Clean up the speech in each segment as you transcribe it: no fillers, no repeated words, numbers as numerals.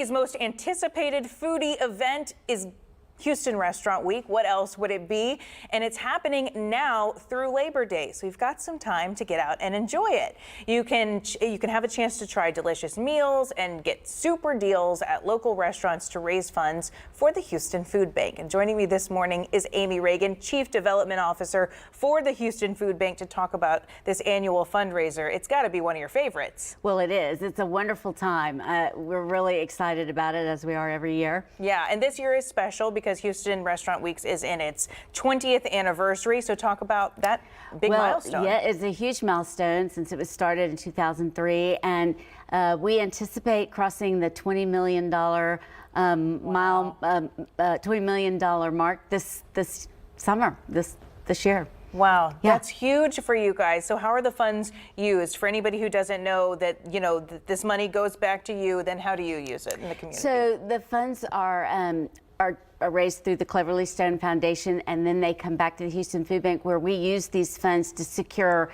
His most anticipated foodie event is Houston Restaurant Week. What else would it be? And it's happening now through Labor Day. So we've got some time to get out and enjoy it. You can have a chance to try delicious meals and get super deals at local restaurants to raise funds for the Houston Food Bank. And joining me this morning is Amy Reagan, Chief Development Officer for the Houston Food Bank, to talk about this annual fundraiser. It's got to be one of your favorites. Well, it is. It's a wonderful time. We're really excited about it, as we are every year. Yeah, and this year is special because Houston Restaurant Weeks is in its 20th anniversary. So talk about that big milestone. Yeah, it's a huge milestone since it was started in 2003, and we anticipate crossing the $20 million $20 million mark this summer, this year. Wow, yeah. That's huge for you guys. So how are the funds used? For anybody who doesn't know that, this money goes back to you, then how do you use it in the community? So the funds are raised through the Cleverly Stone Foundation, and then they come back to the Houston Food Bank, where we use these funds to secure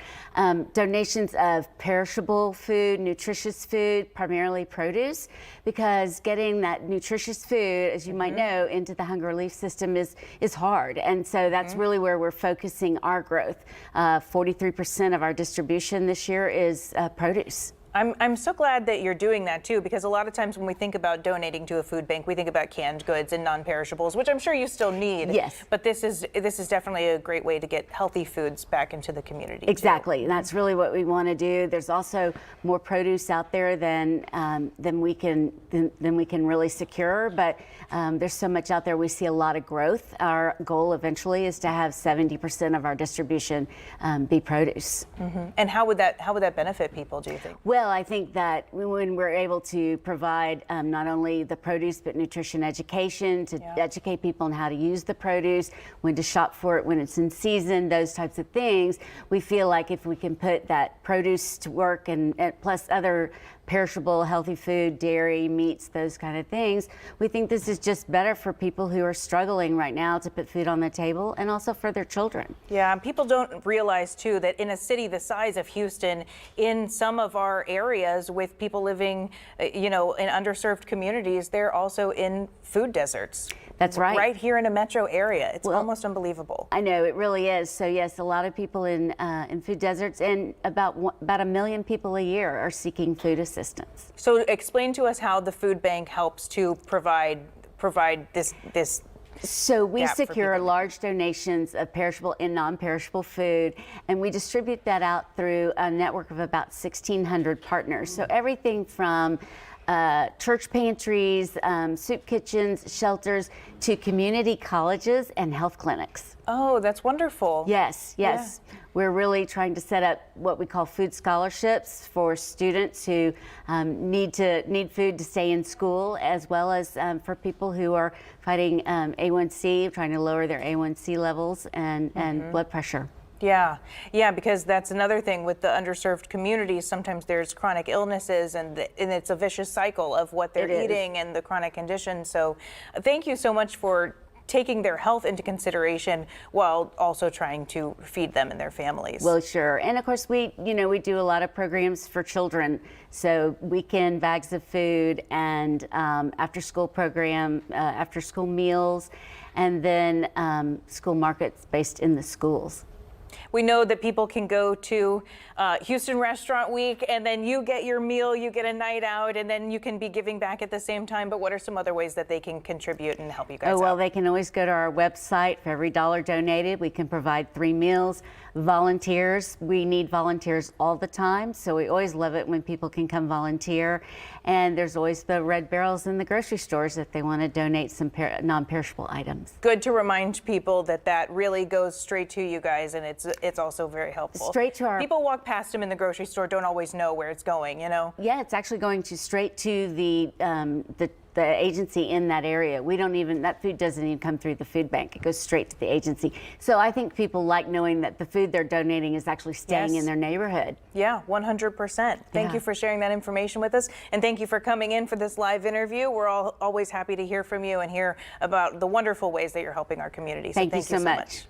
donations of perishable food, nutritious food, primarily produce, because getting that nutritious food, as you might know, into the hunger relief system is hard. And so that's really where we're focusing our growth. 43% of our distribution this year is produce. I'm so glad that you're doing that too, because a lot of times when we think about donating to a food bank, we think about canned goods and non-perishables, which I'm sure you still need. Yes. But this is definitely a great way to get healthy foods back into the community. Exactly. And that's really what we want to do. There's also more produce out there than we can really secure, but there's so much out there. We see a lot of growth. Our goal eventually is to have 70% of our distribution be produce. And how would that benefit people, do you think? Well, I think that when we're able to provide not only the produce but nutrition education, to educate people on how to use the produce, when to shop for it when it's in season, those types of things, we feel like if we can put that produce to work and plus other perishable, healthy food, dairy, meats, those kind of things, we think this is just better for people who are struggling right now to put food on the table, and also for their children. Yeah, people don't realize too that in a city the size of Houston, in some of our areas with people living, in underserved communities, they're also in food deserts. That's right. Right here in a metro area. It's almost unbelievable. I know, it really is. So yes, a lot of people in food deserts, and about 1 million people a year are seeking food assistance. So explain to us how the food bank helps to provide this. So we secure large donations of perishable and non-perishable food, and we distribute that out through a network of about 1,600 partners. So everything from church pantries, soup kitchens, shelters, to community colleges and health clinics. Oh, that's wonderful. Yes. Yeah. We're really trying to set up what we call food scholarships for students who need food to stay in school, as well as for people who are fighting A1C, trying to lower their A1C levels and blood pressure. Yeah, because that's another thing with the underserved communities. Sometimes there's chronic illnesses, and it's a vicious cycle of what they're eating and the chronic condition. So thank you so much for taking their health into consideration while also trying to feed them and their families. Well, sure. And of course, we do a lot of programs for children. So weekend bags of food, and after school program, after school meals, and then school markets based in the schools. We know that people can go to Houston Restaurant Week, and then you get your meal, you get a night out, and then you can be giving back at the same time. But what are some other ways that they can contribute and help you guys out? They can always go to our website. For every $1 donated, we can provide 3 meals. Volunteers, we need volunteers all the time, so we always love it when people can come volunteer. And there's always the red barrels in the grocery stores if they want to donate some non-perishable items. Good to remind people that really goes straight to you guys, and it's also very helpful. Straight to our people walk past them in the grocery store, don't always know where it's going, Yeah, it's actually going straight to the agency in that area. That food doesn't even come through the food bank. It goes straight to the agency. So I think people like knowing that the food they're donating is actually staying in their neighborhood. Yeah, 100%. Thank you for sharing that information with us, and thank you for coming in for this live interview. We're always happy to hear from you and hear about the wonderful ways that you're helping our community. So thank you so much.